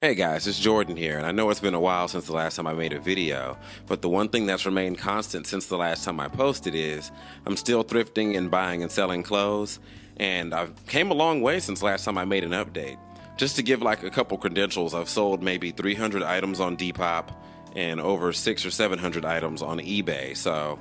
Hey guys, it's Jordan here, and I know it's been a while since the last time I made a video, but the one thing that's remained constant since the last time I posted is I'm still thrifting and buying and selling clothes, and I've came a long way since last time I made an update. Just to give like a couple credentials, I've sold maybe 300 items on Depop and over 600 or 700 items on eBay, so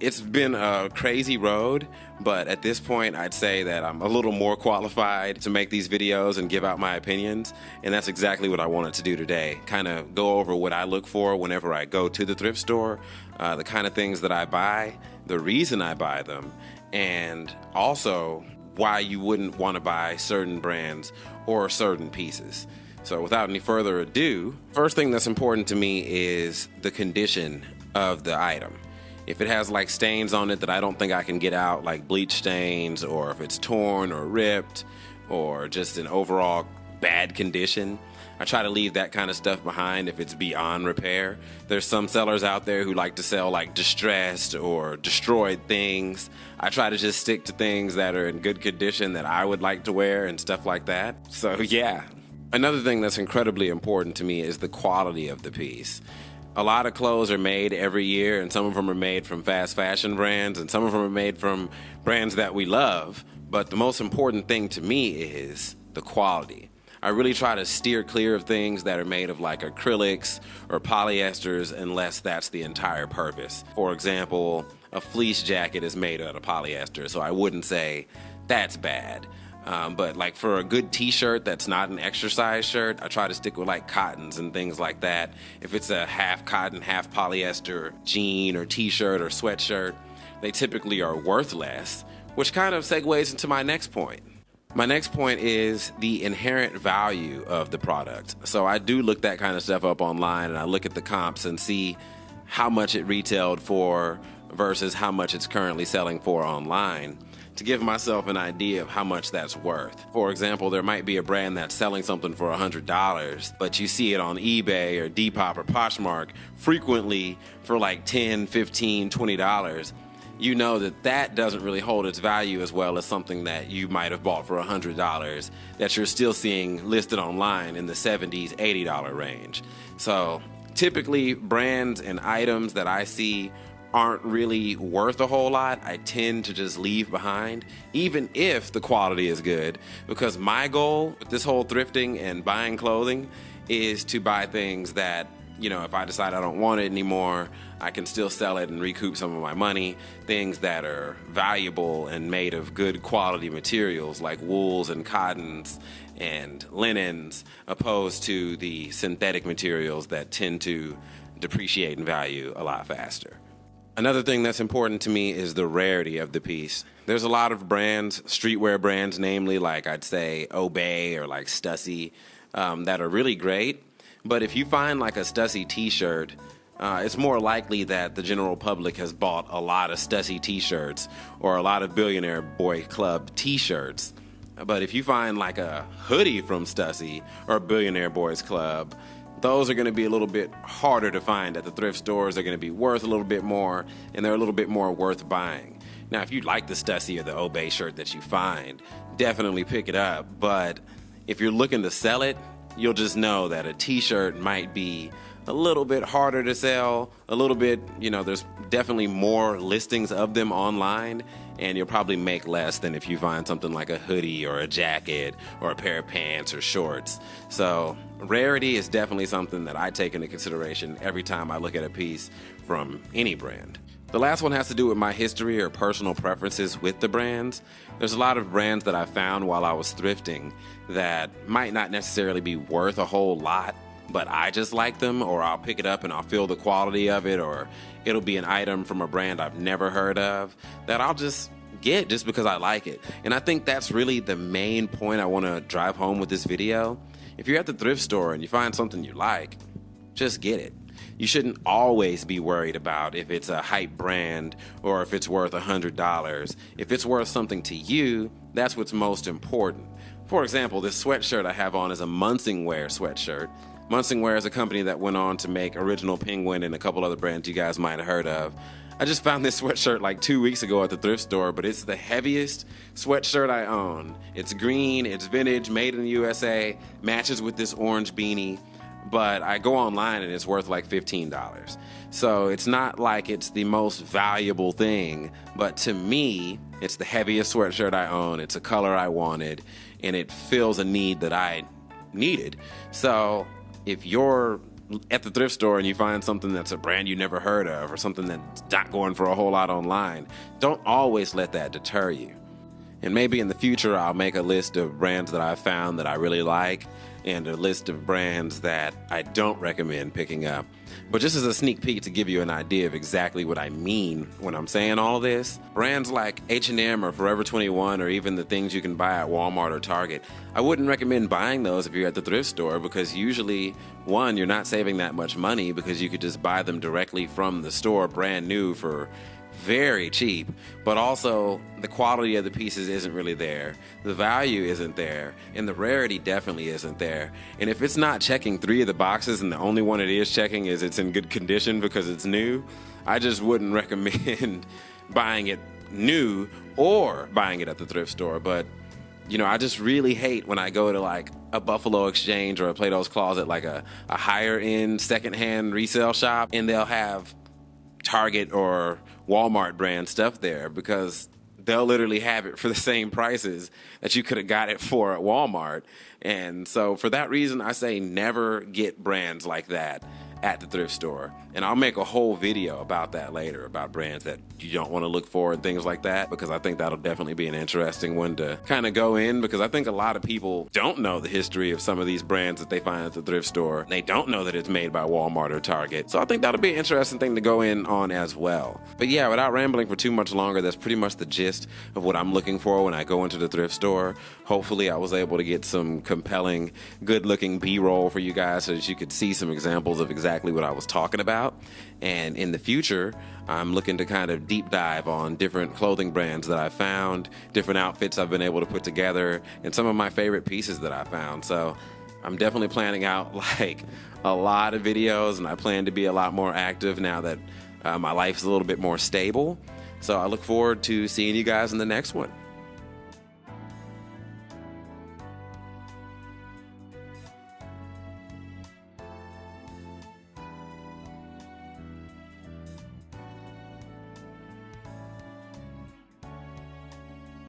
it's been a crazy road, but at this point, I'd say that I'm a little more qualified to make these videos and give out my opinions, and that's exactly what I wanted to do today. Kind of go over what I look for whenever I go to the thrift store, the kind of things that I buy, the reason I buy them, and also why you wouldn't want to buy certain brands or certain pieces. So without any further ado, first thing that's important to me is the condition of the item. If it has like stains on it that I don't think I can get out, like bleach stains, or if it's torn or ripped, or just an overall bad condition, I try to leave that kind of stuff behind if it's beyond repair. There's some sellers out there who like to sell like distressed or destroyed things. I try to just stick to things that are in good condition that I would like to wear and stuff like that. So yeah. Another thing that's incredibly important to me is the quality of the piece. A lot of clothes are made every year, and some of them are made from fast fashion brands, and some of them are made from brands that we love. But the most important thing to me is the quality. I really try to steer clear of things that are made of like acrylics or polyesters unless that's the entire purpose. For example, a fleece jacket is made out of polyester, so I wouldn't say that's bad. But like for a good t-shirt that's not an exercise shirt, I try to stick with like cottons and things like that. If it's a half cotton, half polyester jean or t-shirt or sweatshirt, they typically are worth less, which kind of segues into my next point. My next point is the inherent value of the product. So I do look that kind of stuff up online, and I look at the comps and see how much it retailed for versus how much it's currently selling for online, to give myself an idea of how much that's worth. For example, there might be a brand that's selling something for $100, but you see it on eBay or Depop or Poshmark frequently for like $10, $15, $20. You know that that doesn't really hold its value as well as something that you might have bought for $100 that you're still seeing listed online in the $70s, $80 range. So typically brands and items that I see aren't really worth a whole lot, I tend to just leave behind, even if the quality is good, because my goal with this whole thrifting and buying clothing is to buy things that, if I decide I don't want it anymore, I can still sell it and recoup some of my money. Things that are valuable and made of good quality materials like wools and cottons and linens, opposed to the synthetic materials that tend to depreciate in value a lot faster. Another thing that's important to me is the rarity of the piece. There's a lot of brands, streetwear brands, namely like I'd say Obey or like Stussy, that are really great. But if you find like a Stussy t-shirt, it's more likely that the general public has bought a lot of Stussy t-shirts or a lot of Billionaire Boy Club t-shirts. But if you find like a hoodie from Stussy or Billionaire Boys Club, those are going to be a little bit harder to find at the thrift stores. They're going to be worth a little bit more, and they're a little bit more worth buying. Now, if you like the Stussy or the Obey shirt that you find, definitely pick it up. But if you're looking to sell it, you'll just know that a t-shirt might be a little bit harder to sell, a little bit, there's definitely more listings of them online, and you'll probably make less than if you find something like a hoodie or a jacket or a pair of pants or shorts. So rarity is definitely something that I take into consideration every time I look at a piece from any brand. The last one has to do with my history or personal preferences with the brands. There's a lot of brands that I found while I was thrifting that might not necessarily be worth a whole lot, but I just like them, or I'll pick it up and I'll feel the quality of it, or it'll be an item from a brand I've never heard of that I'll just get just because I like it. And I think that's really the main point I want to drive home with this video. If you're at the thrift store and you find something you like, just get it. You shouldn't always be worried about if it's a hype brand or if it's worth $100. If it's worth something to you, that's what's most important. For example, this sweatshirt I have on is a Munsingwear sweatshirt. Munsingwear is a company that went on to make Original Penguin and a couple other brands you guys might have heard of. I just found this sweatshirt like 2 weeks ago at the thrift store, but it's the heaviest sweatshirt I own. It's green, it's vintage, made in the USA, matches with this orange beanie, but I go online and it's worth like $15. So it's not like it's the most valuable thing, but to me, it's the heaviest sweatshirt I own. It's a color I wanted, and it fills a need that I needed. So if you're at the thrift store and you find something that's a brand you never heard of or something that's not going for a whole lot online, don't always let that deter you. And maybe in the future I'll make a list of brands that I've found that I really like and a list of brands that I don't recommend picking up. But just as a sneak peek to give you an idea of exactly what I mean when I'm saying all this, brands like H&M or Forever 21 or even the things you can buy at Walmart or Target, I wouldn't recommend buying those if you're at the thrift store because usually, one, you're not saving that much money because you could just buy them directly from the store brand new for very cheap, but also the quality of the pieces isn't really there, the value isn't there, and the rarity definitely isn't there. And if it's not checking 3 of the boxes and the only one it is checking is it's in good condition because it's new, I just wouldn't recommend buying it new or buying it at the thrift store. But you know, I just really hate when I go to like a Buffalo Exchange or a Plato's Closet, like a higher end secondhand resale shop, and they'll have Target or Walmart brand stuff there because they'll literally have it for the same prices that you could have got it for at Walmart. And so for that reason, I say never get brands like that at the thrift store. And I'll make a whole video about that later, about brands that you don't want to look for and things like that, because I think that'll definitely be an interesting one to kind of go in, because I think a lot of people don't know the history of some of these brands that they find at the thrift store. They don't know that it's made by Walmart or Target. So I think that'll be an interesting thing to go in on as well. But yeah, without rambling for too much longer, that's pretty much the gist of what I'm looking for when I go into the thrift store. Hopefully I was able to get some compelling, good-looking B-roll for you guys so that you could see some examples of exactly what I was talking about. And in the future, I'm looking to kind of deep dive on different clothing brands that I found, different outfits I've been able to put together, and some of my favorite pieces that I found. So I'm definitely planning out like a lot of videos, and I plan to be a lot more active now that my life's a little bit more stable. So I look forward to seeing you guys in the next one.